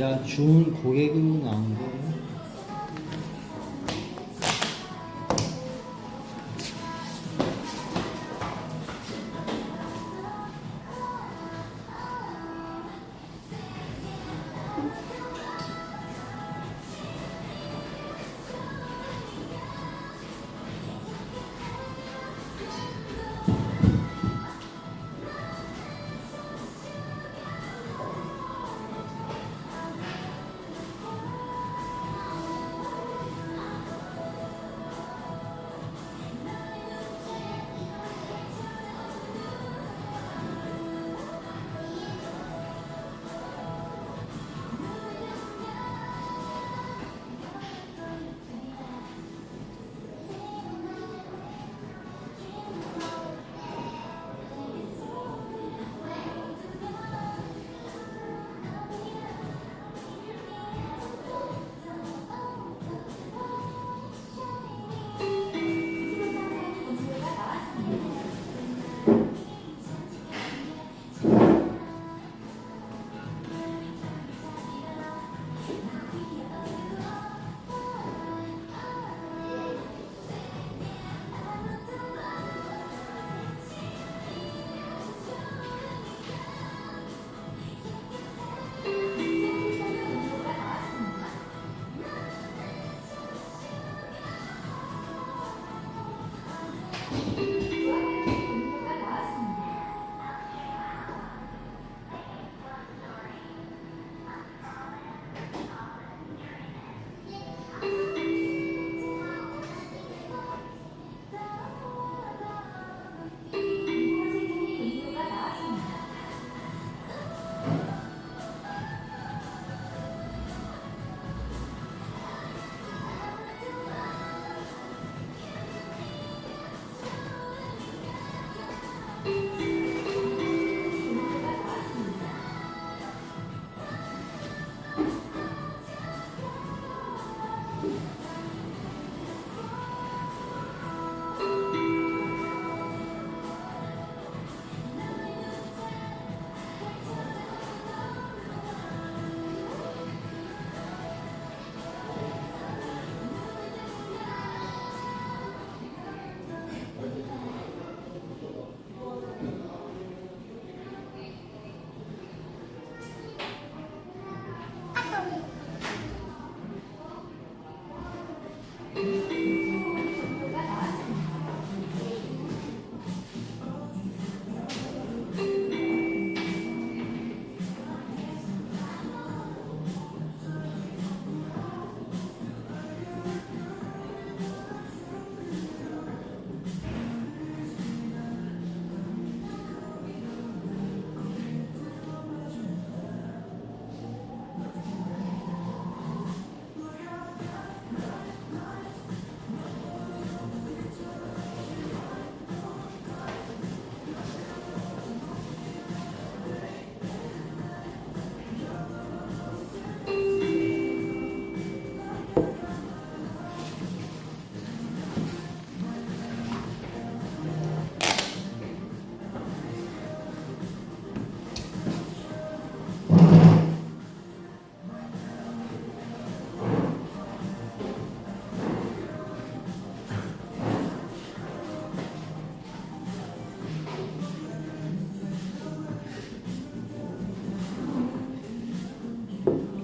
야, 좋은 고객으로 나온 거야.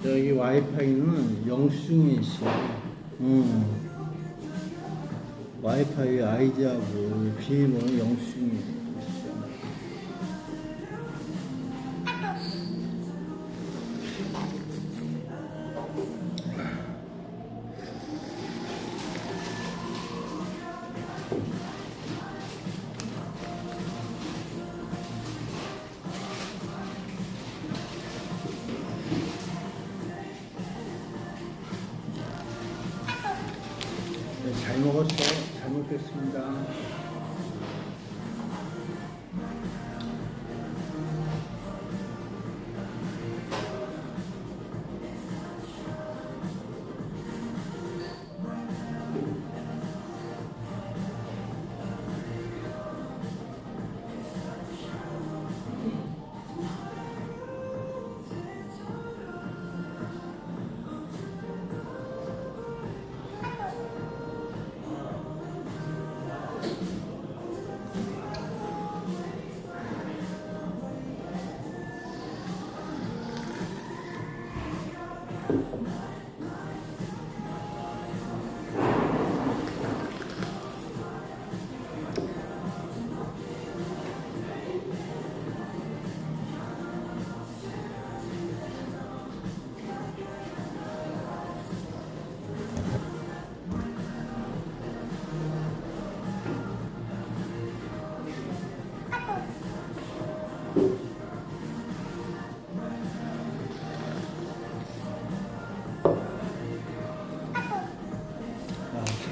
여기 와이파이는 영수증이 있어. 와이파이 아이디하고 비밀번호 영수증이 있어. 잘 먹었어. 잘 먹겠습니다.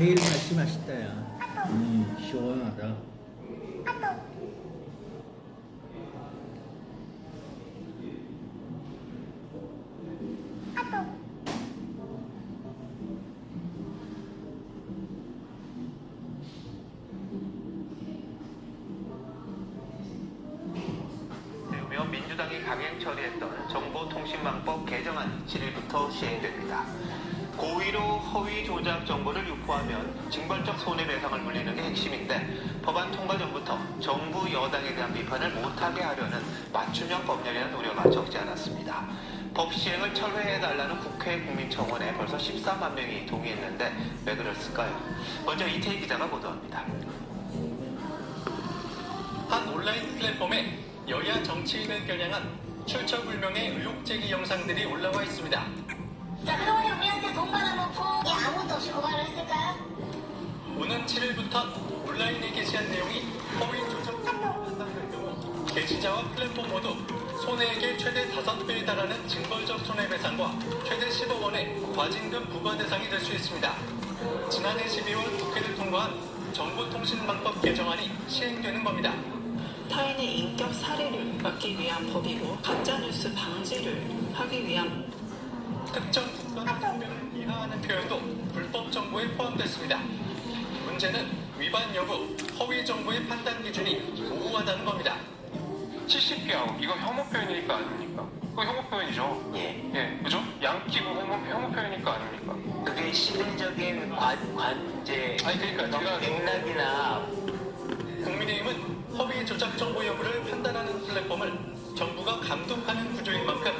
제일 맛이 맛있다, 야. 시원하다. 민주당이 강행 처리했던 정보통신망법 개정안이 7일부터 시행됩니다. 고의로 허위 조작 정보를 유포하면 징벌적 손해배상을 물리는 게 핵심인데 법안 통과 전부터 정부 여당에 대한 비판을 못하게 하려는 맞춤형 법률이라는 우려가 적지 않았습니다. 법 시행을 철회해달라는 국회 국민청원에 벌써 14만 명이 동의했는데 왜 그랬을까요? 먼저 이태희 기자가 보도합니다. 한 온라인 플랫폼에 여야 정치인을 겨냥한 출처불명의 의혹 제기 영상들이 올라와 있습니다. 자, 그동안에 우리한테 돈 받아놓고 아무것도 없이 고발을 했을까요? 오는 7일부터 온라인에 게시한 내용이 허위 조작 정보로 판단될 경우 게시자와 플랫폼 모두 손해액의 최대 5배에 달하는 징벌적 손해배상과 최대 10억 원의 과징금 부과 대상이 될 수 있습니다. 지난해 12월 국회를 통과한 정보통신망법 개정안이 시행되는 겁니다. 타인의 인격 살해를 막기 위한 법이고 가짜뉴스 방지를 하기 위한 특정 국가나 성별을 이하하는 표현도 불법 정보에 포함됐습니다. 문제는 위반 여부, 허위 정보의 판단 기준이 모호하다는 겁니다. 70경 이거 혐오 표현이니까 아닙니까? 그거 혐오 표현이죠. 예, 그죠? 양키고 혐오 표현이니까 아닙니까? 그게 시대적인 관제, 아니 그러니까 제가 맥락이나 국민의힘은 허위 조작 정보 여부를 판단하는 플랫폼을 정부가 감독하는 구조인 만큼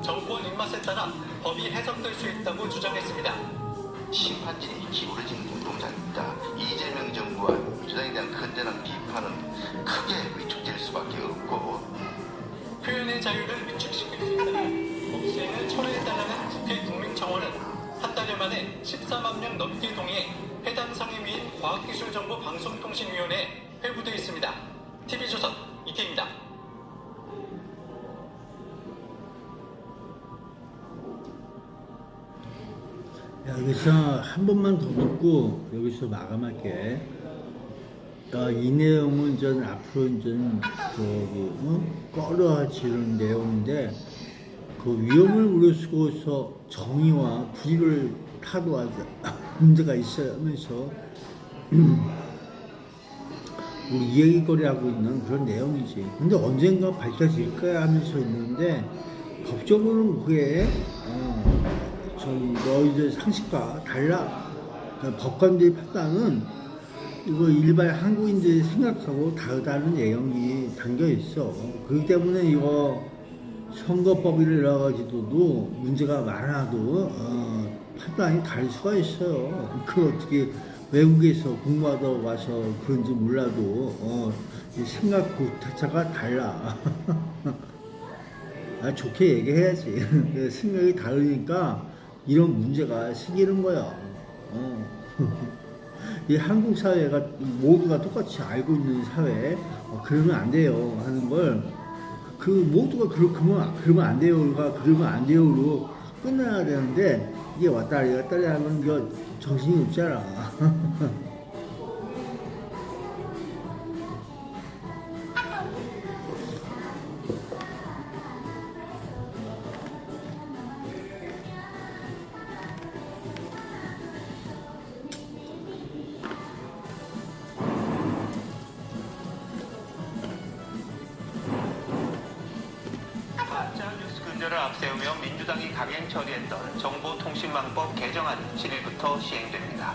정권 입맛에 따라 법이 해석될 수 있다고 주장했습니다. 심판진이 기울어진 운동장입니다. 이재명 정부와 민주당에 대한 거대한 비판은 크게 위축될 수밖에 없고 표현의 자유를 위축시킬 수 있다면 법 시행을 철회해달라는 국회 국민청원은 한 달여 만에 14만 명 넘게 동의해 해당 상임위인 과학기술정보방송통신위원회에 회부돼 있습니다. TV조선 이태입니다. 여기서 한 번만 더 듣고 여기서 마감할게. 이 내용은 전 앞으로 전 꺼려지는 내용인데 그 위험을 우려쓰고서 정의와 불의를 타도하자 문제가 있으면서 우리 이야기거리하고 있는 그런 내용이지. 근데 언젠가 밝혀질 거야 하면서 있는데 법적으로는 그게 너희들 상식과 달라. 그러니까 법관들의 판단은 이거 일반 한국인들이 생각하고 다르다는 내용이 담겨 있어. 그렇기 때문에 이거 선거법이나 여러 가지도 문제가 많아도 판단이 다를 수가 있어요. 그걸 어떻게 외국에서 공부하다 와서 그런지 몰라도 생각 자체가 달라. 좋게 얘기해야지. 생각이 다르니까 이런 문제가 생기는 거야. 이 한국 사회가 모두가 똑같이 알고 있는 사회, 그러면 안 돼요 하는 걸, 그 모두가 그러면 안 돼요가 그러면 안 돼요로 끝나야 되는데 이게 왔다리 하면 이거 정신이 없잖아. 가짜뉴스 근절을 앞세우며 민주당이 강행 처리했던 정보통신망법 개정안이 7일부터 시행됩니다.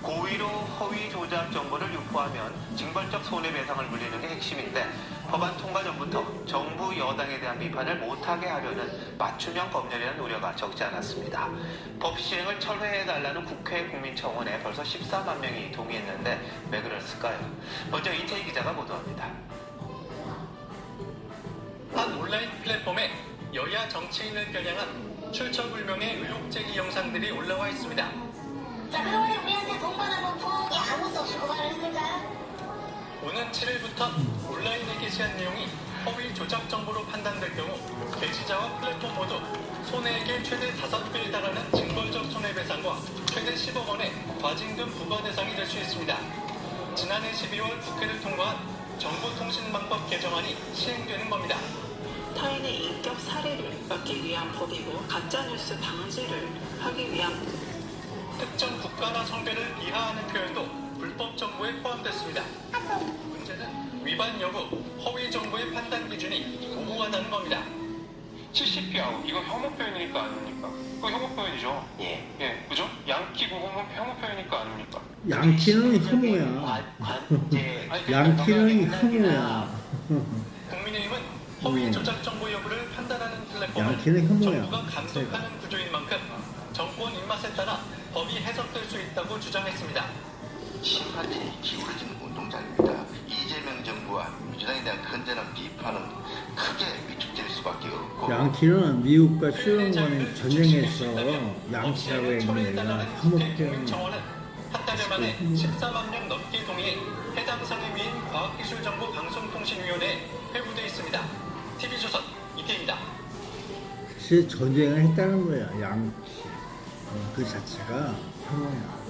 고의로 허위 조작 정보를 유포하면 징벌적 손해배상을 물리는 게 핵심인데 법안 통과 전부터 정부 여당에 대한 비판을 못하게 하려는 맞춤형 법률이라는 우려가 적지 않았습니다. 법 시행을 철회해달라는 국회 국민청원에 벌써 14만 명이 동의했는데 왜 그랬을까요? 먼저 이태희 기자가 보도합니다. 한 온라인 플랫폼에 여야 정치인을 겨냥한 출처불명의 의혹 제기 영상들이 올라와 있습니다. 자, 그동안에 우리한테 돈 받아놓고 아무것도 없이 고발을 했을까요? 오는 7일부터 온라인에 게시한 내용이 허위 조작 정보로 판단될 경우 게시자와 플랫폼 모두 손해액의 최대 5배에 달하는 징벌적 손해배상과 최대 10억 원의 과징금 부과 대상이 될 수 있습니다. 지난해 12월 국회를 통과한 정보통신망법 개정안이 시행되는 겁니다. 타인의 인격 살해를 막기 위한 법이고 가짜뉴스 방지를 하기 위한 특정 국가나 성별을 비하하는 표현도 불법 정보에 포함됐습니다. 문제는 위반 여부, 허위 정보의 판단 기준이 모호하다는 겁니다. 70피 아웃 이거 혐오 표현이니까 아닙니까? 그거 혐오 표현이죠. 예, 그죠? 양키고 혐오 표현이니까 아닙니까? 양키는 혐오야. 양키는 혐오야. 국민의힘은 허위 조작 정보 여부를 판단하는 플랫폼은 양키는 혐오야. 정부가 감독하는 구조인 만큼 정권 입맛에 따라 법이 해석될 수 있다고 주장했습니다. 심판이 기울어지는 운동장입니다. 이재명 정부와 민주당에 대한 건전한 비판은 크게 위축될 수밖에 없고 양키는 미국과 수영 간의 전쟁에서 양키라고 했는 얘가 혐오 표현이야. 정원은 한 달여 만에 14만 명 넘게 동의해 해당 상임위인 과학기술정보방송통신위원회에 회부돼 있습니다. TV조선 이태입니다. 사실 전쟁을 했다는 거야. 양키. 그 자체가 혐오야.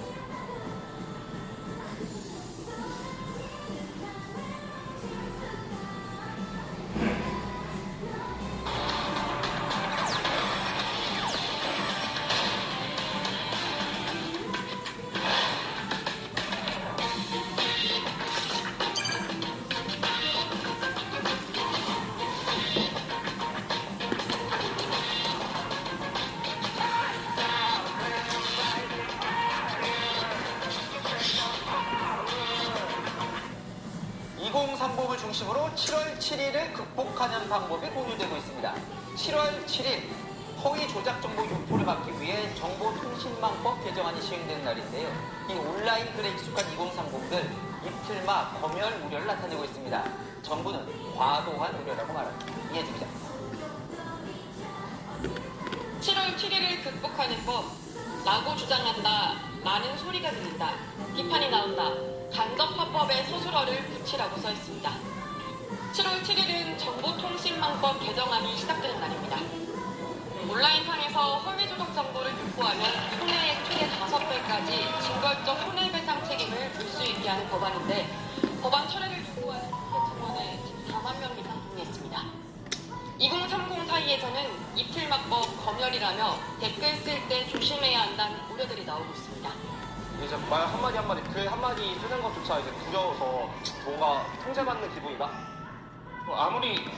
을 중심으로 7월 7일을 극복하는 방법이 공유되고 있습니다. 7월 7일 허위 조작 정보 유포를 막기 위해 정보통신망법 개정안이 시행되는 날인데요. 이 온라인 글에 익숙한 2030들 이틀마 검열 우려를 나타내고 있습니다. 정부는 과도한 우려라고 말합니다. 이해주 기자. 7월 7일을 극복하는 법 라고 주장한다. 많은 소리가 들린다. 비판이 나온다. 간접화법에 서술어를 붙이라고 써 있습니다. 7월 7일은 정보통신망법 개정안이 시작되는 날입니다. 온라인상에서 허위 조작 정보를 유포하면 손해액 최대 5배까지 징벌적 손해배상 책임을 물 수 있게 하는 법안인데 법안 철회를 요구하는 국회 청원에 14만 명 이상 동의했습니다. 2030 사이에서는 이틀막법 검열이라며 댓글 쓸 때 조심해야 한다는 우려들이 나오고 있습니다. 이제 말 한마디 한마디 글 한마디 쓰는 것조차 이제 두려워서 뭔가 통제받는 기분이다. 아무리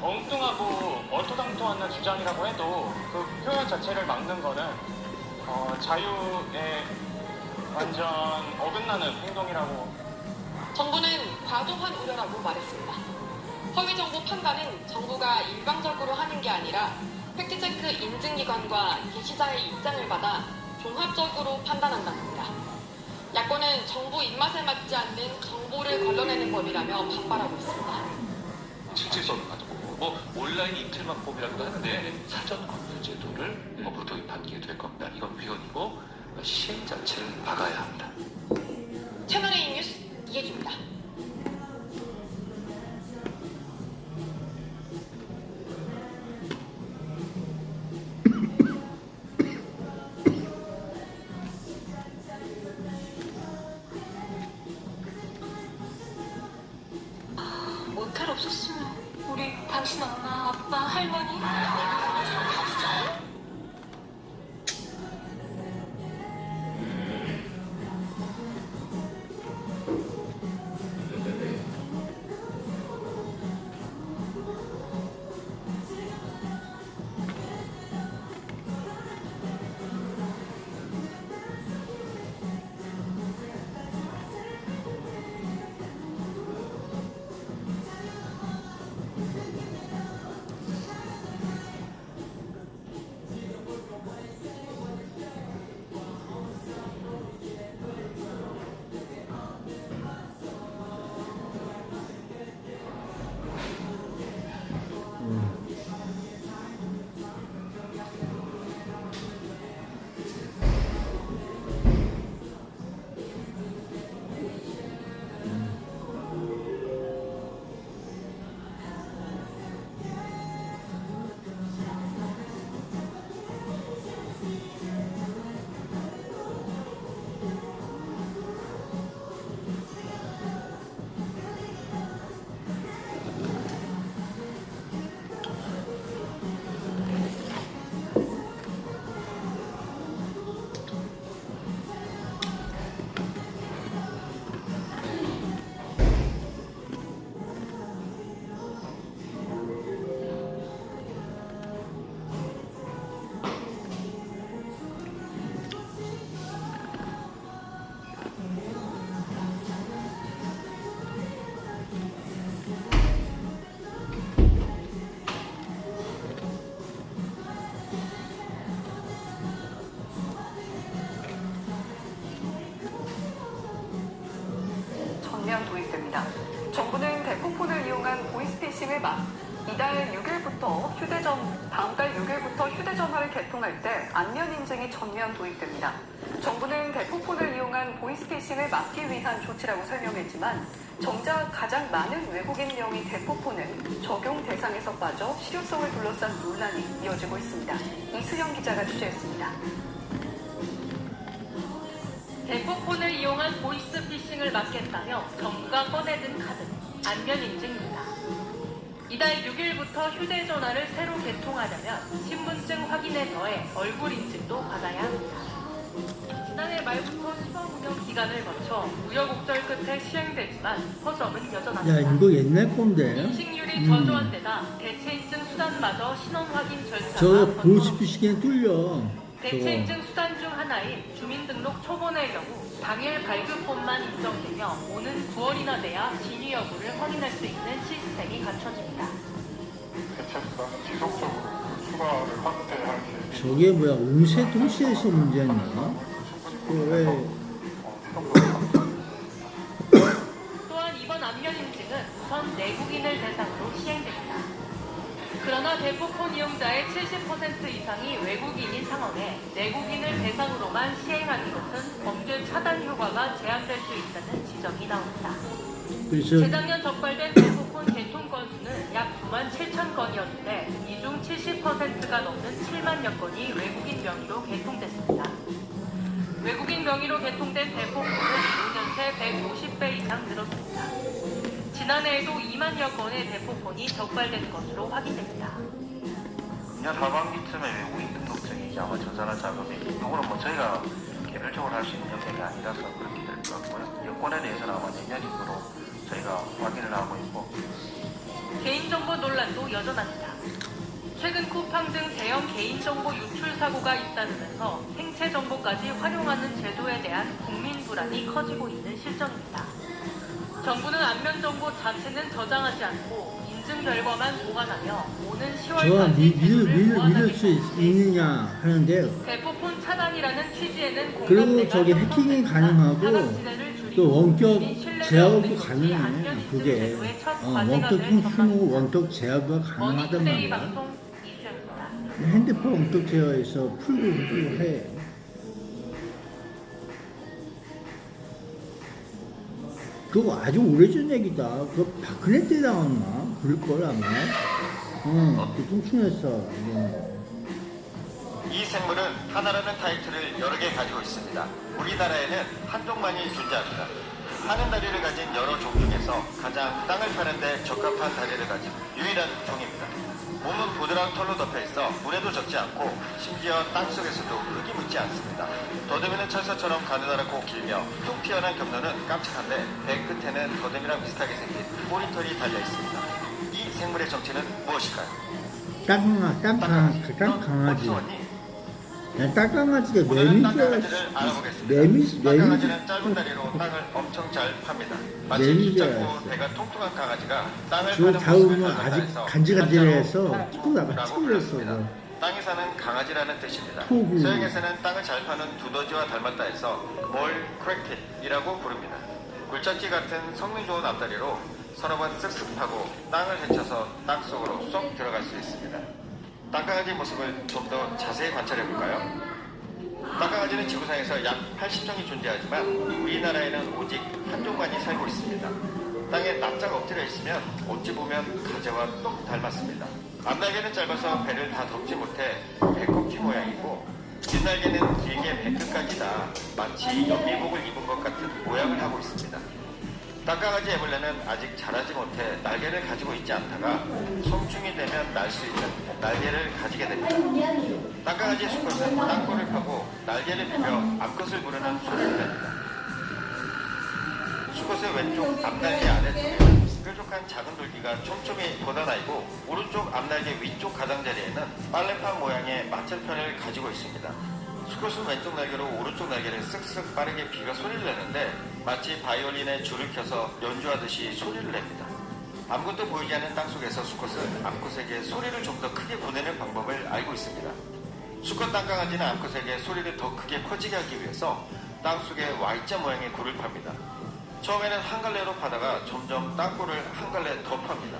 엉뚱하고 얼토당토하는 주장이라고 해도 그 표현 자체를 막는 거는 자유에 완전 어긋나는 행동이라고. 정부는 과도한 우려라고 말했습니다. 허위 정보 판단은 정부가 일방적으로 하는 게 아니라 팩트체크 인증기관과 게시자의 입장을 받아 종합적으로 판단한다는 겁니다. 야권은 정부 입맛에 맞지 않는 정보를 걸러내는 법이라며 반발하고 있습니다. 실질성을 가지고 온라인 이틀만법이라고도 하는데 사전 검열 제도를 법으로 도입하게 될 겁니다. 이건 위헌이고 시행 자체를 막아야 합니다. 채널A 뉴스 이해주입니다. 모텔 없었으면 우리 당신 엄마, 아빠, 할머니 정부는 대포폰을 이용한 보이스피싱을 이달 6일부터 다음 달 6일부터 휴대전화를 개통할 때 안면 인증이 전면 도입됩니다. 정부는 대포폰을 이용한 보이스피싱을 막기 위한 조치라고 설명했지만 정작 가장 많은 외국인 명의 대포폰은 적용 대상에서 빠져 실효성을 둘러싼 논란이 이어지고 있습니다. 이수영 기자가 취재했습니다. 대포폰을 이용한 보이스피싱을 막겠다며 정부가 꺼내든 카드, 안면인증입니다. 이달 6일부터 휴대전화를 새로 개통하려면 신분증 확인에 더해 얼굴 인증도 받아야 합니다. 지난해 말부터 시범 운영 기간을 거쳐 우여곡절 끝에 시행되지만 허점은 여전합니다. 야, 이거 옛날 건데. 인식률이 저조한 데다 대체 인증 수단마저 신원 확인 절차가 저 번거롭습니다. 보이스피싱에 뚫려. 대체 저거. 인증 수단 중 하나인 주민등록 초본의 경우 당일 발급본만 인정되며 오는 9월이나 돼야 진위 여부를 확인할 수 있는 시스템이 갖춰집니다. 대체수가 지속적으로 추가를 확대할 계획이 저게 뭐야, 음세 통신에서 문제였나? 왜? 또한 이번 안면 인증은 우선 내국인을 대상으로 시행됩니다. 그러나 대포폰 이용자의 70% 이상이 외국인인 상황에 내국인을 대상으로만 시행하는 것은 범죄 차단 효과가 제한될 수 있다는 지적이 나옵니다. 그래서 재작년 적발된 대포폰 개통 건수는 약 9만 7천 건이었는데 이 중 70%가 넘는 7만여 건이 외국인 명의로 개통됐습니다. 외국인 명의로 개통된 대포폰은 5년 새 150배 이상 늘었습니다. 지난해에도 2만여 건의 대포폰이 적발된 것으로 확인됩니다. 금년 하반기쯤에 외국인 등록증이 이제 아마 전산화 작업이 이거는 뭐 저희가 개별적으로 할 수 있는 영역이 아니라서 그렇게 될 것 같고요. 여권에 대해서는 아마 내년이도록 저희가 확인을 하고 있고. 개인정보 논란도 여전합니다. 최근 쿠팡 등 대형 개인정보 유출 사고가 잇따르면서 생체 정보까지 활용하는 제도에 대한 국민 불안이 커지고 있는 실정입니다. 정부는 안면 정보 자체는 저장하지 않고 인증 결과만 보관하며 오는 저거 10월까지 믿을 수 있느냐 하는데, 대포폰 차단이라는 취지에는 그리고 저기 해킹이 가능하고 또 원격 제어도 가능해. 그게 원격 통신으로 원격 제어가 가능하단 머니투데이 말이야. 방송 이수영입니다. 핸드폰 원격 제어에서 풀고 해. 그거 아주 오래전 얘기다. 그거 박근혜 때 나왔나? 그럴걸 아마. 그 통신에서. 이 생물은 하나라는 타이틀을 여러 개 가지고 있습니다. 우리나라에는 한 종만이 존재합니다. 하는 다리를 가진 여러 종 중에서 가장 땅을 파는데 적합한 다리를 가진 유일한 종입니다. 몸은 보드랑 털로 덮여있어 물에도 젖지 않고 심지어 땅속에서도 흙이 묻지 않습니다. 더듬이는 철사처럼 가느다랗고 길며 툭 튀어나온 겹눈은 깜찍한데 배 끝에는 더듬이랑 비슷하게 생긴 꼬리털이 달려있습니다. 이 생물의 정체는 무엇일까요? 땅강아지. 땅강아지가 오늘은 매미인 줄 땅강아지를 알았어. 알아보겠습니다. 땅강아지는 짧은 다리로 땅을 엄청 잘 팝니다. 마치 매미인 키 줄 작고 알았어. 배가 통통한 강아지가 땅을 저 파는 잡으면 모습을 아직 닮아서 간질간질해서 찌푸다가 라고 찌푸렸어. 불렀습니다. 땅에 사는 강아지라는 뜻입니다. 토구. 서양에서는 땅을 잘 파는 두더지와 닮았다 해서 몰 크래킷이라고 부릅니다. 굴착기 같은 성능 좋은 앞다리로 서너 번 쓱쓱 파고 땅을 헤쳐서 땅 속으로 쏙 들어갈 수 있습니다. 땅강아지 모습을 좀 더 자세히 관찰해 볼까요? 땅강아지는 지구상에서 약 80종이 존재하지만 우리나라에는 오직 한 종만이 살고 있습니다. 땅에 납작 엎드려 있으면 어찌 보면 가재와 똑 닮았습니다. 앞날개는 짧아서 배를 다 덮지 못해 배꼽티 모양이고 뒷날개는 길게 배끝까지 다 마치 연미복을 입은 것 같은 모양을 하고 있습니다. 땅강아지 애벌레는 아직 자라지 못해 날개를 가지고 있지 않다가 성충이 되면 날 수 있는 날개를 가지게 됩니다. 땅강아지의 수컷은 땅굴을 파고 날개를 비벼 암컷을 부르는 소리를 냅니다. 수컷의 왼쪽 앞날개 아래쪽에 뾰족한 작은 돌기가 촘촘히 걷어나있고 오른쪽 앞날개 위쪽 가장자리에는 빨래판 모양의 마찰편을 가지고 있습니다. 수컷은 왼쪽 날개로 오른쪽 날개를 쓱쓱 빠르게 비가 소리를 내는데 마치 바이올린에 줄을 켜서 연주하듯이 소리를 냅니다. 아무것도 보이지 않는 땅속에서 수컷은 암컷에게 소리를 좀 더 크게 보내는 방법을 알고 있습니다. 수컷 땅강아지는 암컷에게 소리를 더 크게 퍼지게 하기 위해서 땅속에 Y자 모양의 굴을 팝니다. 처음에는 한 갈래로 파다가 점점 땅굴을 한 갈래 더 팝니다.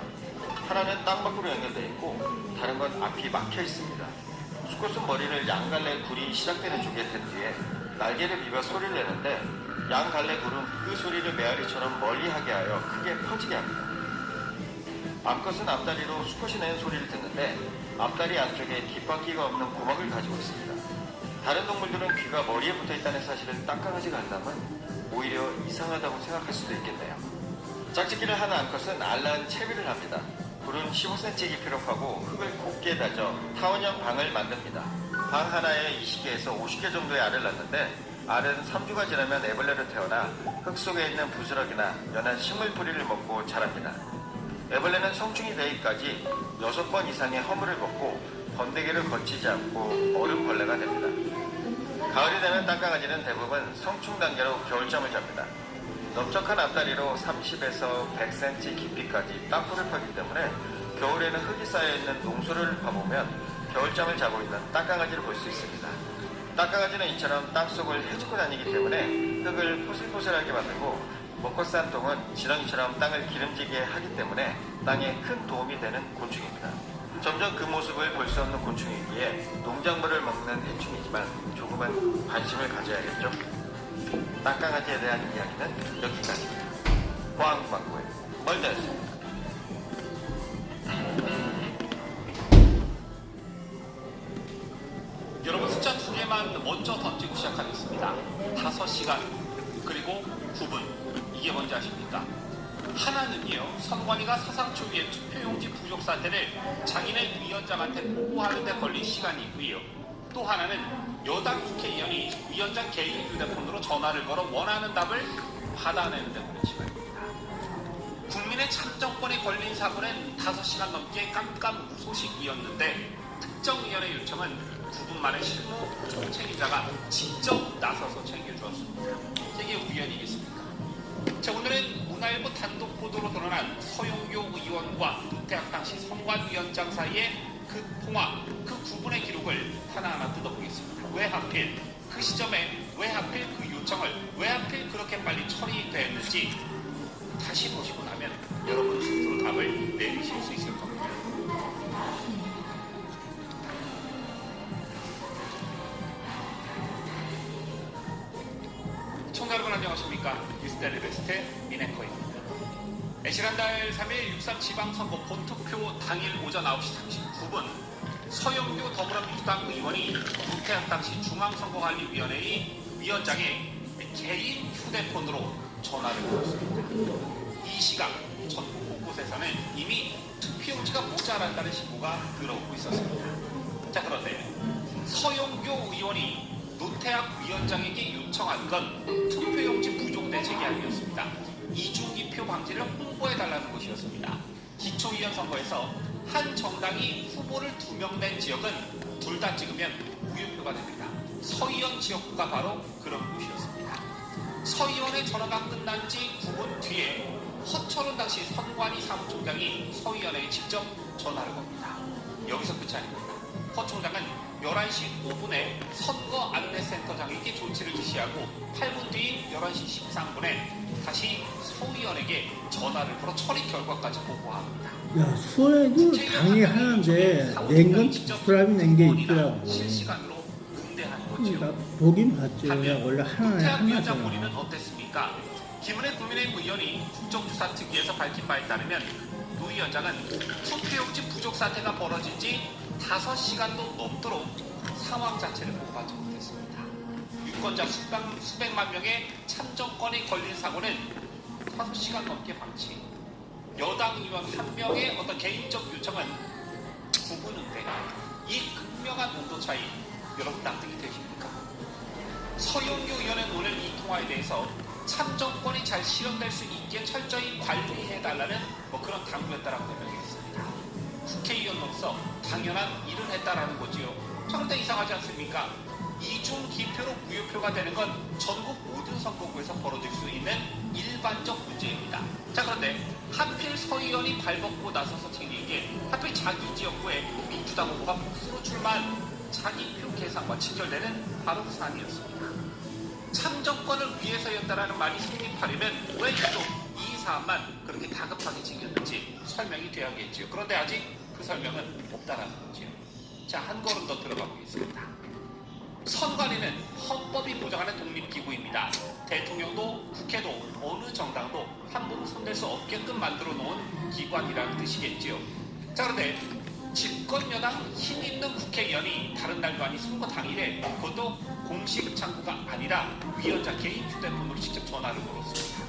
하나는 땅 밖으로 연결되어 있고 다른 건 앞이 막혀 있습니다. 수컷은 머리를 양 갈래 굴이 시작되는 쪽에 댄 뒤에 날개를 비벼 소리를 내는데 양 갈래 굴은 그 소리를 메아리처럼 멀리하게 하여 크게 퍼지게 합니다. 암컷은 앞다리로 수컷이 내는 소리를 듣는데 앞다리 안쪽에 귓바퀴가 없는 고막을 가지고 있습니다. 다른 동물들은 귀가 머리에 붙어 있다는 사실을 땅강아지가 안다면 오히려 이상하다고 생각할 수도 있겠네요. 짝짓기를 하는 암컷은 알라은 채비를 합니다. 굴은 15cm 깊이로 파고 흙을 곱게 다져 타원형 방을 만듭니다. 방 하나에 20개에서 50개 정도의 알을 낳는데 알은 3주가 지나면 애벌레로 태어나 흙 속에 있는 부스러기나 연한 식물 뿌리를 먹고 자랍니다. 애벌레는 성충이 되기까지 6번 이상의 허물을 걷고 번데기를 거치지 않고 얼음벌레가 됩니다. 가을이 되면 땅강아지는 대부분 성충 단계로 겨울잠을 잡니다. 넓적한 앞다리로 30에서 100cm 깊이까지 땅굴을 파기 때문에 겨울에는 흙이 쌓여있는 농소를 파보면 겨울잠을 자고 있는 땅강아지를 볼 수 있습니다. 땅강아지는 이처럼 땅속을 헤집고 다니기 때문에 흙을 포슬포슬하게 만들고 먹고 싼 똥은 지렁이처럼 땅을 기름지게 하기 때문에 땅에 큰 도움이 되는 곤충입니다. 점점 그 모습을 볼 수 없는 곤충이기에 농작물을 먹는 해충이지만 조금은 관심을 가져야겠죠. 땅강아지에 대한 이야기는 여기까지입니다. 포항광고의 멀다였습니다. 여러분 숫자 2개만 먼저 던지고 시작하겠습니다. 5시간 그리고 9분. 이게 뭔지 아십니까? 하나는요, 선관위가 사상 초기에 투표용지 부족 사태를 자기네 위원장한테 보고하는 데 걸린 시간이고요. 또 하나는 여당 국회의원이 위원장 개인 휴대폰으로 전화를 걸어 원하는 답을 받아내는 데 걸린 시간입니다. 국민의 참정권에 걸린 사고는 5시간 넘게 깜깜무소식이었는데 특정위원회 요청은 9분 만에 실무 총책임자가 직접 나서서 챙겨주었습니다. 이게 우연이겠습니까? 자, 오늘은 문화일보 단독 보도로 드러난 서용교 의원과 노태학 당시 선관위원장 사이의 그 통화, 그 9분의 기록을 하나하나 뜯어보겠습니다. 왜 하필 그 시점에 왜 하필 그 요청을 왜 하필 그렇게 빨리 처리됐는지 다시 보시고 나면 여러분 스스로 답을 내리실 수 있을 겁니다. 청자 여러분 안녕하십니까? 뉴스데일리 베스트 민앵커입니다. 지난달 3일 6.3 지방선거 본투표 당일 오전 9시 39분 서영교 더불어민주당 의원이 노태학 당시 중앙선거관리위원회의 위원장의 개인 휴대폰으로 전화를 걸었습니다. 이 시각 전국 곳곳에서는 이미 투표용지가 모자란다는 신고가 들어오고 있었습니다. 자, 그런데 서영교 의원이 노태학 위원장에게 요청한 건 투표용지 부족대 제기 아니었습니다. 이중기표 방지를 홍보해달라는 것이었습니다. 기초의원 선거에서 한 정당이 후보를 2명 낸 지역은 둘 다 찍으면 무효표가 됩니다. 서의원 지역구가 바로 그런 곳이었습니다. 서의원의 전화가 끝난 지 9분 뒤에 허철원 당시 선관위 사무총장이 서의원에게 직접 전화를 겁니다. 여기서 끝이 아닙니다. 허 총장은 11시 5분에 선거 안내센터장에게 조치를 지시하고 8분 뒤인 11시 13분에 다시 서의원에게 전화를 걸어 처리 결과까지 보고합니다. 야, 수원에도 당이 하나인데 낸 건 사람이 낸 게 있더라고. 실시간으로 응대하는 거죠. 나 보긴 봤죠. 원래 하나에 노태학 위원장 하나잖아. 본인은 어땠습니까? 김은혜 국민의힘 의원이 국정조사 특위에서 밝힌 바에 따르면 노 위원장은 투표용지 부족 사태가 벌어진 지 5시간도 넘도록 상황 자체를 보고하지 못했습니다. 유권자 수백만 명의 참정권이 걸린 사고는 5시간 넘게 방치. 여당 의원 1명의 어떤 개인적 요청은 9분인데 이 극명한 온도 차이 여러분 납득이 되십니까? 서영교 의원은 오늘 이 통화에 대해서 참정권이 잘 실현될 수 있게 철저히 관리해달라는 그런 당부였다라고 설명했습니다. 국회의원으로서 당연한 일을 했다라는 거지요. 그런데 이상하지 않습니까? 이중 기표로 무효표가 되는 건 전국 모든 선거구에서 벌어질 수 있는 일반적 문제입니다. 자, 그런데 하필 서의원이 발벗고 나서서 챙긴 게 하필 자기 지역구에 민주당 후보가 복수로 출마한 자기 표 계산과 직결되는 바로 그 사안이었습니다. 참정권을 위해서였다라는 말이 성립하려면 왜 유독 이 사안만 그렇게 다급하게 챙겼는지 설명이 돼야겠지요. 그런데 아직 그 설명은 없다라는 거지요. 자, 한 걸음 더 들어가 보겠습니다. 선관위는 헌법이 보장하는 독립기구입니다. 대통령도 국회도 어느 정당도 함부로 손댈 수 없게끔 만들어 놓은 기관이라는 뜻이겠지요. 자, 그런데 집권 여당 힘 있는 국회의원이 다른 날도 아닌 선거 당일에 그것도 공식 창구가 아니라 위원장 개인 휴대폰으로 직접 전화를 걸었습니다.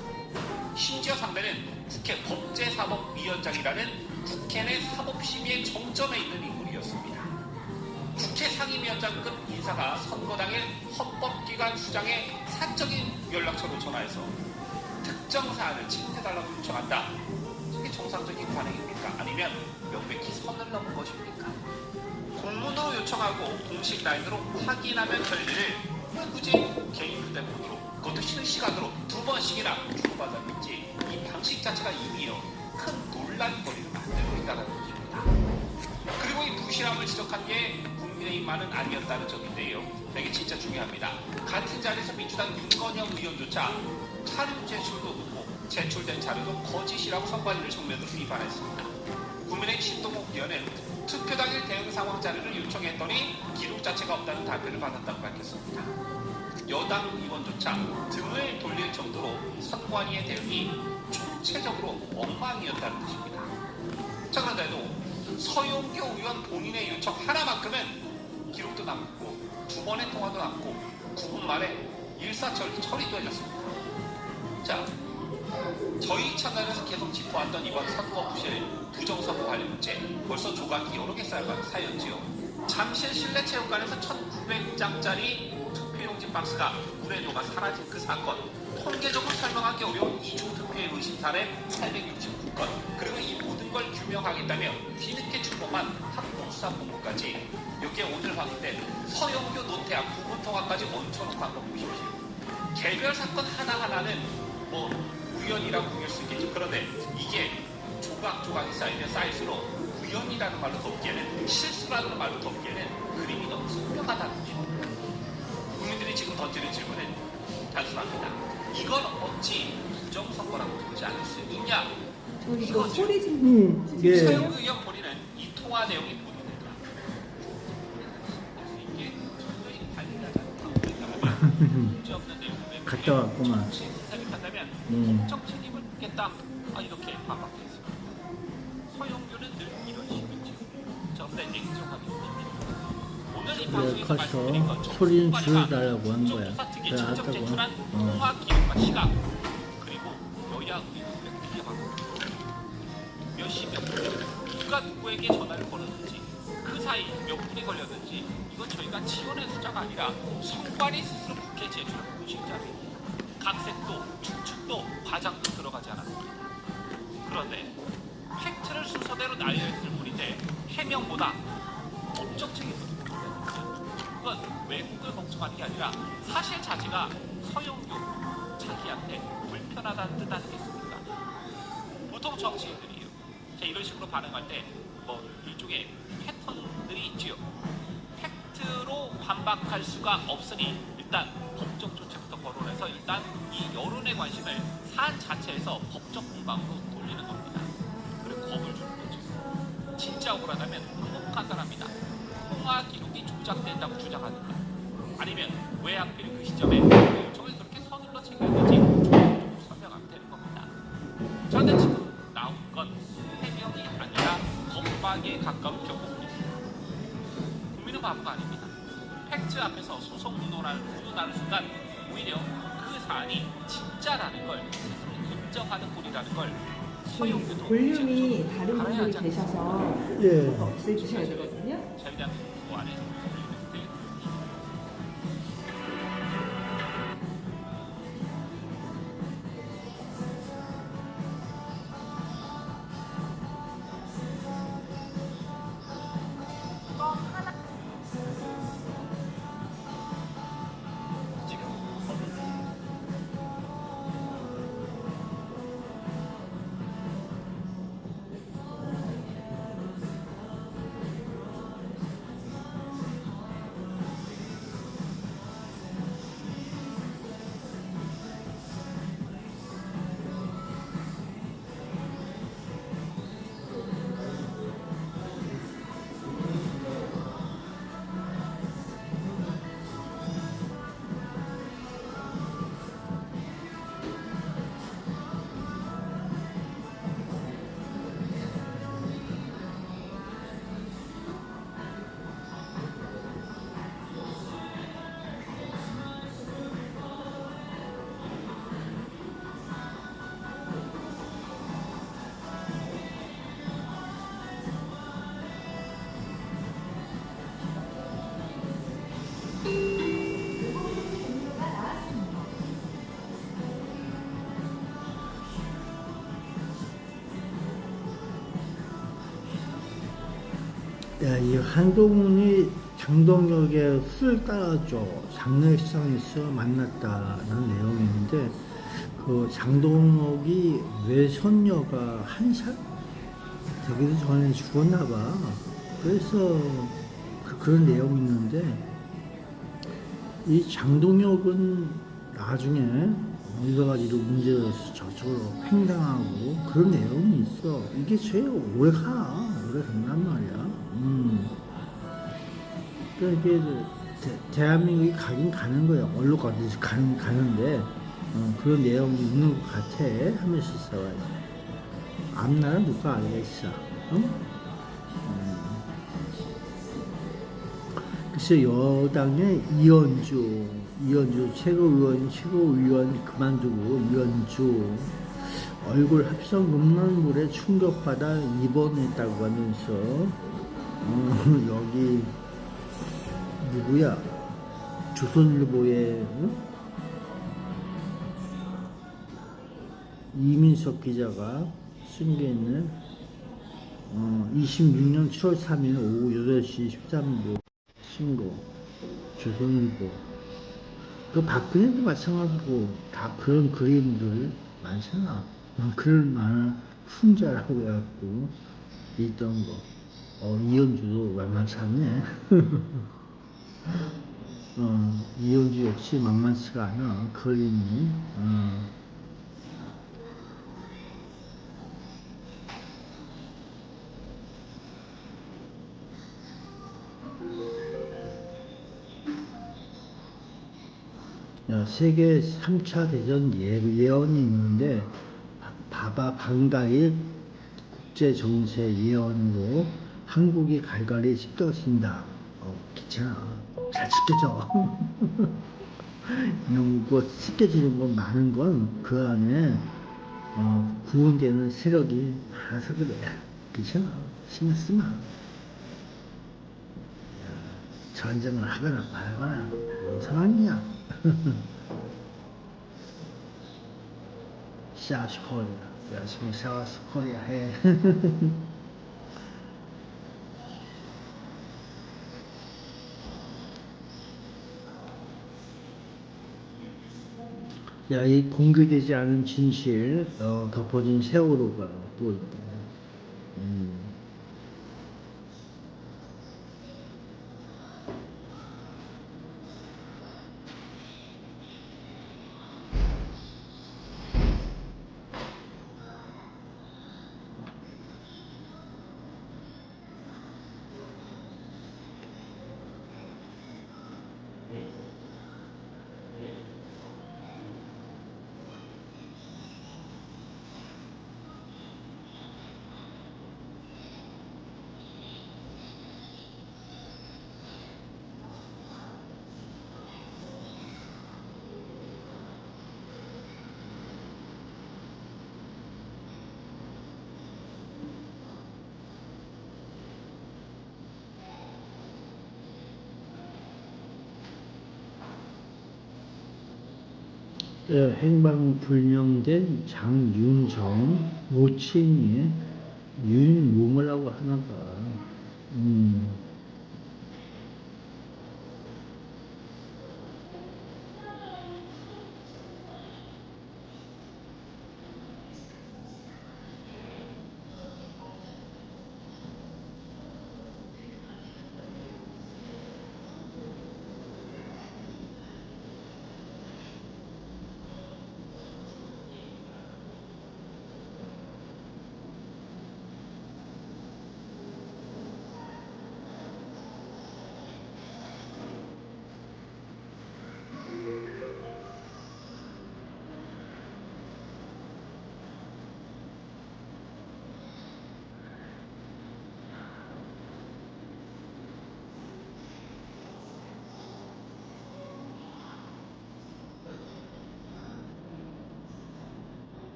심지어 상대는 국회 법제사법위원장이라는 국회 내 사법심의의 정점에 있는 인물이었습니다. 국회 상임위원장급 인사가 선거 당일 헌법기관 수장의 사적인 연락처로 전화해서 특정 사안을 침해달라고 요청한다. 이게 정상적인 관행입니까? 아니면 명백히 선을 넘은 것입니까? 공문으로 요청하고 공식 라인으로 확인하면 될 일을 왜 굳이 개인 휴대폰으로 그것도 실시간으로 2번씩이나 주고받았는지 이 방식 자체가 이미요 큰 논란거리를 만들고 있다는 것입니다. 그리고 이 부실함을 지적한 게 국민의힘만은 아니었다는 점인데요. 이게 진짜 중요합니다. 같은 자리에서 민주당 윤건영 의원조차 자료 제출도 없고 제출된 자료도 거짓이라고 선관위를 정면으로 비판했습니다. 국민의힘 신동욱 의원은 투표 당일 대응 상황 자료를 요청했더니 기록 자체가 없다는 답변을 받았다고 밝혔습니다. 여당 의원조차 등을 돌릴 정도로 선관위의 대응이 총체적으로 엉망이었다는 뜻입니다. 자, 그런데도 서용교 의원 본인의 요청 하나만큼은 기록도 남고 2번의 통화도 남고 9분 만에 일사천리 처리도 해졌습니다. 자, 저희 채널에서 계속 짚어왔던 이번 선거 부실 부정선거 관련 문제 벌써 조각이 여러 개 쌓였지요. 잠실 실내체육관에서 1900장짜리 투표용지 박스가 물에 녹아 사라진 그 사건, 통계적으로 설명하기 어려운 이중투표의 의심 사례 869건, 그리고 이 모든 걸 규명하겠다며 뒤늦게 출범한 합동수사본부까지, 여기에 오늘 확인된 서영교 노태악 부분 통화까지 얹혀놓고 한번 보십시오. 개별 사건 하나하나는 뭐 우연이라고 부를 수 있겠죠. 그런데 이게 조각조각이 쌓이면 쌓일수록 우연이라는 말로 덮기에는, 실수라는 말로 덮기에는 그림이 너무 선명하다는 것입니다. 국민들이 지금 던지는 질문은 단순합니다. 이건 어찌 부정선거라고 부르지 않을 수 있냐? 이거 소리 예. 서영 의원 본인은 이 통화 내용이 보도된다. 이게 저희 관리하지 않는 문제 없는 내용을 갔다 왔구만. 생각한다면 법적 책임을 묻겠다. 이렇게 반박했습니다. 서영교는 늘 이런 식이죠. 자, 그런데 이제 인정하겠습니다. 오늘 이 방송에서 가서 말씀드린 것 소리는 줄여달라고 한 거야. 그래, 직접 알았다고. 제출한 통화 기록과 시각, 그리고 여야 의원의 피해받고 몇 시 몇 분, 누가 누구에게 전화를 걸었는지, 그 사이 몇 분이 걸렸는지, 이건 저희가 지원의 숫자가 아니라 선관위 스스로 국회 제출한 공식 자료입니다. 각색도, 추측도, 과장도 들어가지 않았습니다. 그런데 팩트를 순서대로 날려있을 뿐인데 해명보다 법적 책임을 묻는 그건 왜곡을 걱정하는 게 아니라 사실 자체가 서영교 자기한테 불편하다는 뜻 아니겠습니까? 보통 정치인들이요, 이런 식으로 반응할 때 뭐 일종의 패턴들이 있지요. 팩트로 반박할 수가 없으니 일단 법적 조치부터 거론해서 일단 이 여론의 관심을 사안 자체에서 법적 공방으로 돌리는 겁니다. 그리고 겁을 주는 거죠. 진짜 억울하다면 너무 간단합니다. 통화 기록이 조작된다고 주장하든가, 아니면 왜 하필 그 시점에 저게 그렇게 서둘러 챙겼는지 조금조금 설명하면 되는 겁니다. 그런데 지금 나온 건 해명이 아니라 겁박에 가까운 경고입니다. 국민은 바보가 아닙니다. 팩트 앞에서 소송 운운하는 순간 오히려 그 사안이 진짜라는 걸 스스로 인정하는 꼴이라는 걸 서영교도 볼륨이 다른 분들이 계셔서 예. 없애주셔야 되거든요. 저희 대한 그 안에 야, 이 한동훈이 장동혁의 술을 따라줘 장례식장에서 만났다는 내용인데 그 장동혁이 외손녀가 1살 되기도 전에 죽었나 봐. 그래서 그런 내용이 있는데 이 장동혁은 나중에 여러 가지로 문제가 있어서 저쪽으로 팽당하고 그런 내용이 있어. 이게 제일 오래 간단 말이야. 그러니까 이게 대한민국이 가긴 가는 거야. 언론까지 가는데 그런 내용이 있는 것 같아. 하면서 있어가지고 앞나라 누가 알겠어. 응? 글쎄 여당의 이현주 최고위원 그만두고 이현주 얼굴 합성 음란물에 충격받아 입원했다고 하면서 여기 누구야 조선일보에 이민석 기자가 쓴 게 있네. 26년 7월 3일 오후 8시 13분 신고 조선일보. 그 박근혜도 마찬가지고 다 그런 그림들 많잖아. 그런 만화 풍자라고 해갖고 있던 거. 이현주도 만만치 않네. 이현주 역시 만만치가 않아. 그림이. 세계 3차 대전 예언이 있는데 봐봐 방가일 국제정세 예언으로 한국이 갈갈이 찢겨진다. 괜찮아. 잘 찢겨져. 영국 찢겨지는 건 많은 건 그 안에 구분되는 세력이 많아서 그래. 괜찮아. 신경 쓰마. 전쟁을 하거나 말거나 그런 상황이야. 샤스 코리아. 열심히 샤스 코리아 해. 야, 이 공개되지 않은 진실, 덮어진 세월호가 또 있다. 행방불명된 장윤정 모친이 윤모모라고 하나 봐.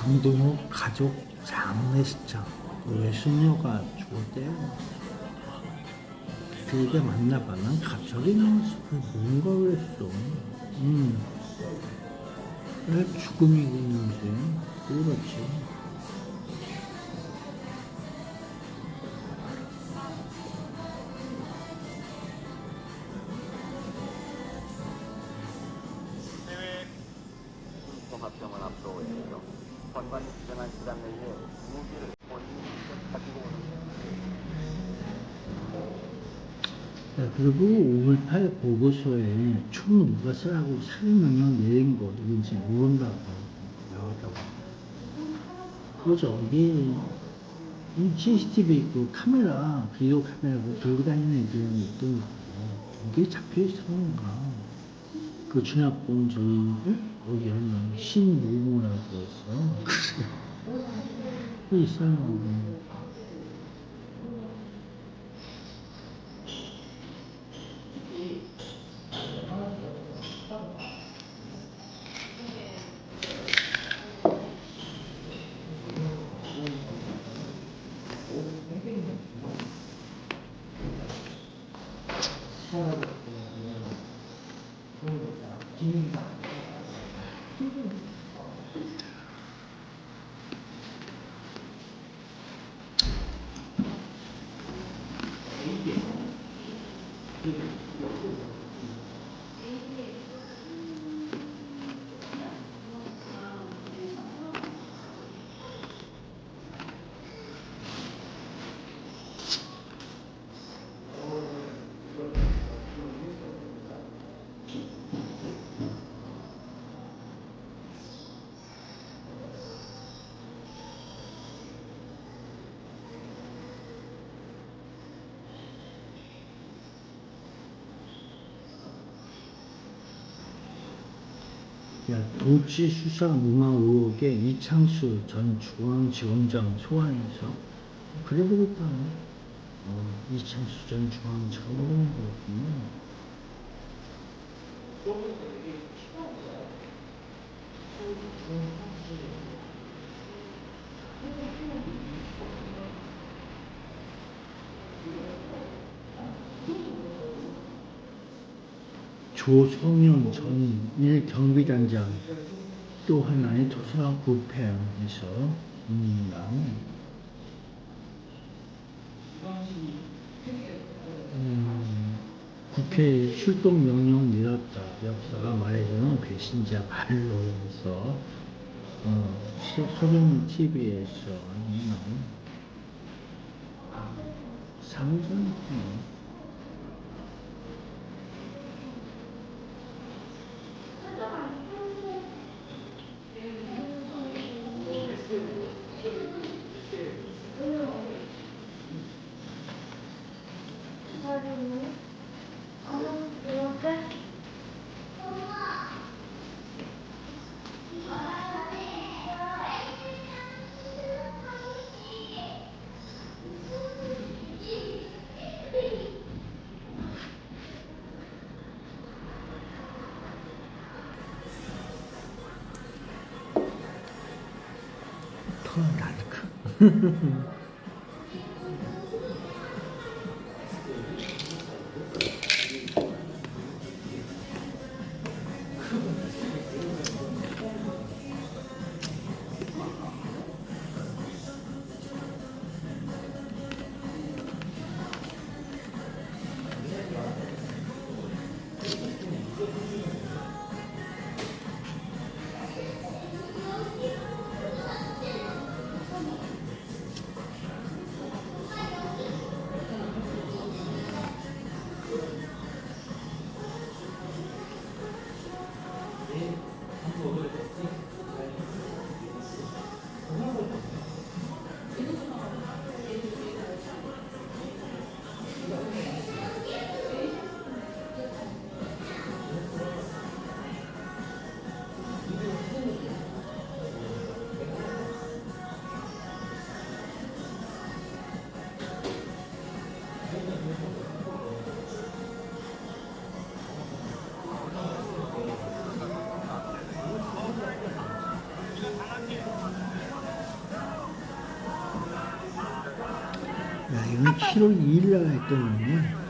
강동호 가족 장례식장 외숙녀가 죽었대요. 그게 맞나봐. 난 갑자기 나와서 뭔가 그랬어. 왜 죽음이 있는데 그렇지. 종합병원 앞으로 오면서 건반이 지정한 시간 내에 무기를 본인이 직접 가지고 오는 야, 그리고 5.18 보고서에 총 누가 쓰라고 살인명령 내린 거 누군지 모른다고 나왔다고. 그거죠. 이게 CCTV 있고 카메라, 비디오 카메라 들고 다니는 애들이 있던 거고 이게 잡혀있어. 그 준학군 저희 여기 하는 신모모라고 했어. 그래 있어요. 도치 수사 무마 의혹에 이창수 전 중앙지검장 소환해서 그래 보겠다. 이창수 전 중앙지검장 그렇군요. 조성현 전 1경비단장 또 하나의 도서부패에서 국회에 출동 명령 내렸다. 역사가 말해주는 배신자 반론에서 소련 TV에서 상전 나니까. 이건 7월 2일 날 했던 거네.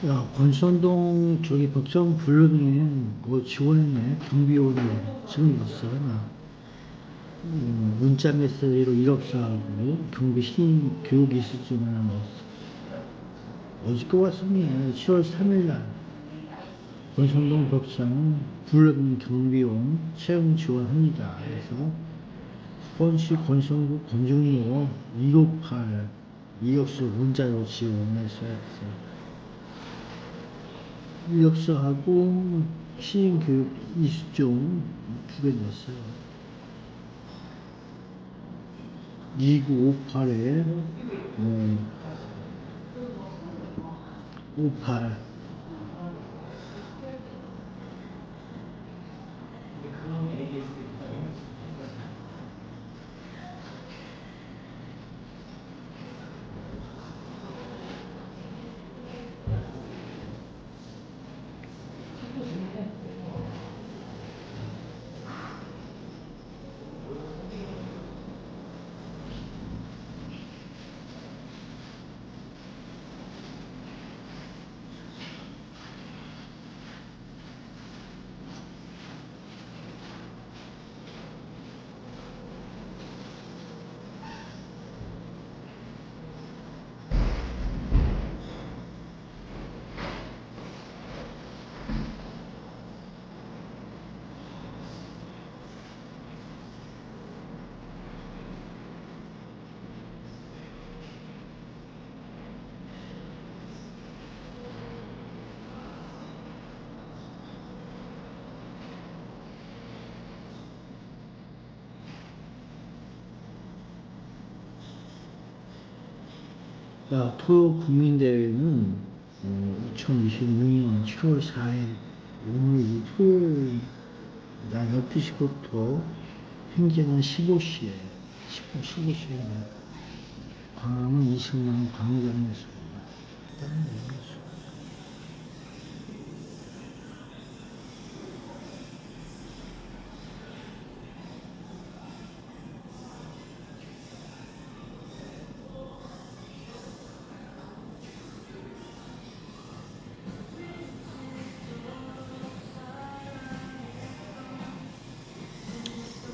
야, 권선동 저기 법정 불렀네. 뭐 지원했네. 경비원이 지금 있어. 나. 문자 메시지로 1억 사하고 경비 신임 교육 이수 중 하나 넣었어. 어저께 왔었네. 10월 3일날. 권선동 법상 불렀는 경비원 채용 지원합니다. 그래서 수원시 권선동 권중로 258 이력서 문자로 지원했어요. 이력서하고 시행교육 이수종 2개 냈어요. 2958에 58 야, 토요 국민대회는 2026년 7월 4일 오늘 토요일 날 12시부터 현재는 15시에 15시에 광화문 20만 광장에서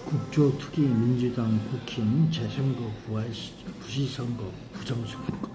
국조특위 민주당 국힘 재선거 부시선거 부정선거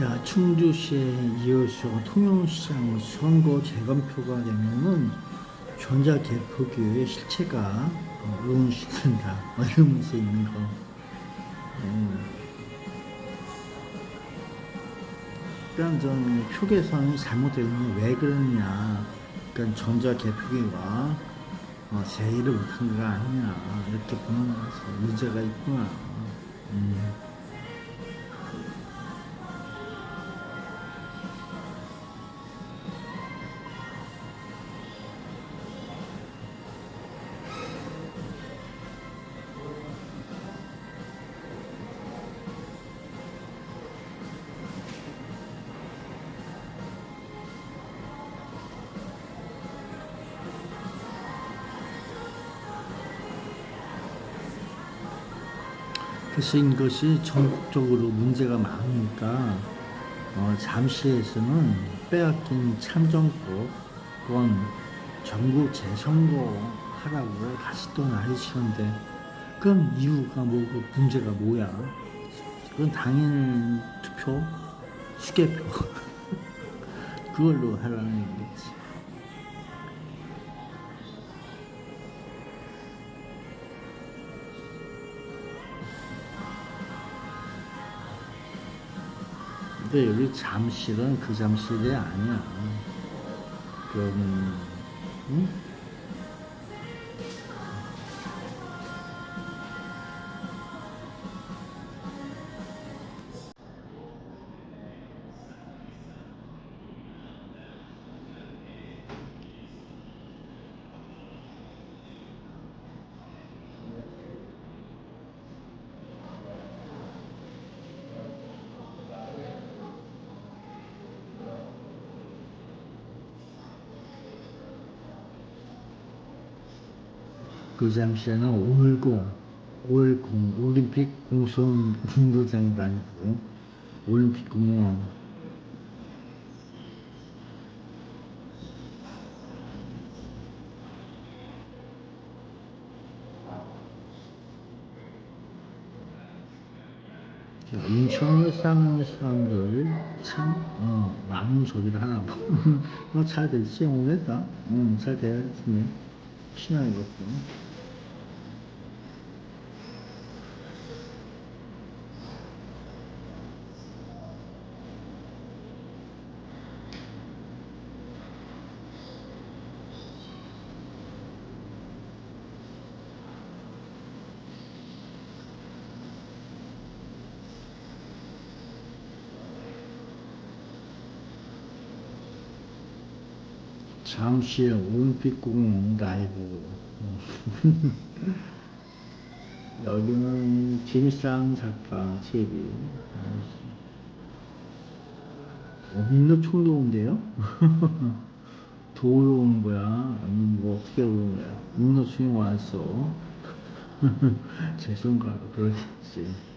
야, 충주시에 이어서 통영시장 선거 재검표가 되면은 전자개표기의 실체가 의문시킨다. 이러면서 있는 거. 그러니까 전 표계선이 잘못되어 있는 왜 그러느냐. 그러니까 전자개표기가 제의를 못한 거 아니냐. 이렇게 보는 거서 문제가 있구나. 그래서 이것이 전국적으로 문제가 많으니까 잠시에서는 빼앗긴 참정권 정부 재선거 하라고 다시 또 난리치는데 그럼 이유가 뭐고 문제가 뭐야? 그건 당일 투표, 수개표 그걸로 하라는 얘기겠지. 근데 여기 잠실은 그 잠실이 아니야. 그럼 응? 그 잠시에는 510 올림픽 공선 운동장도 아니고 올림픽 공원. 인천을 사는 사람들 참 많은 소리를 하나 봐. 잘 됐지 모르겠다. 잘 돼야지. 신나겠군. 잠시 올림픽 공원 라이브. 여기는 김상 작가 TV. 민노 총도 온대요? 도로 오는 거야? 아니면 뭐 어떻게 오는 거야? 민노 총이 왔어. 죄송가 그러겠지.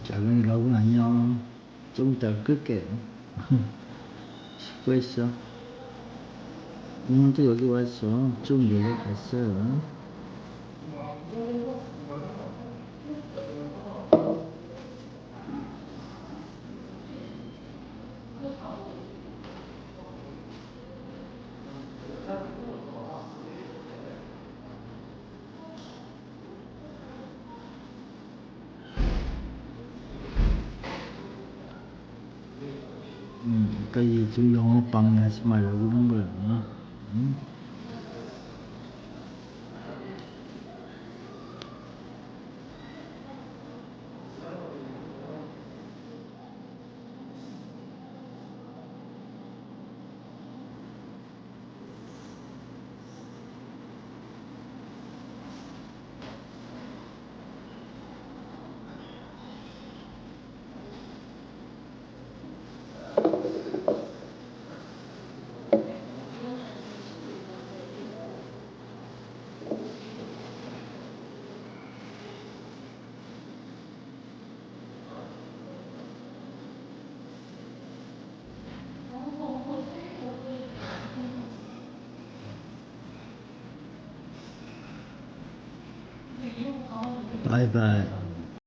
작은 여러분 안녕. 좀 이따 끌게요. 수고했어. 오늘도 여기 왔어. 좀 여기 갔어요. 그러니까 이제 영어 방해하지 말라고 그런 거야. 응? 바이바이.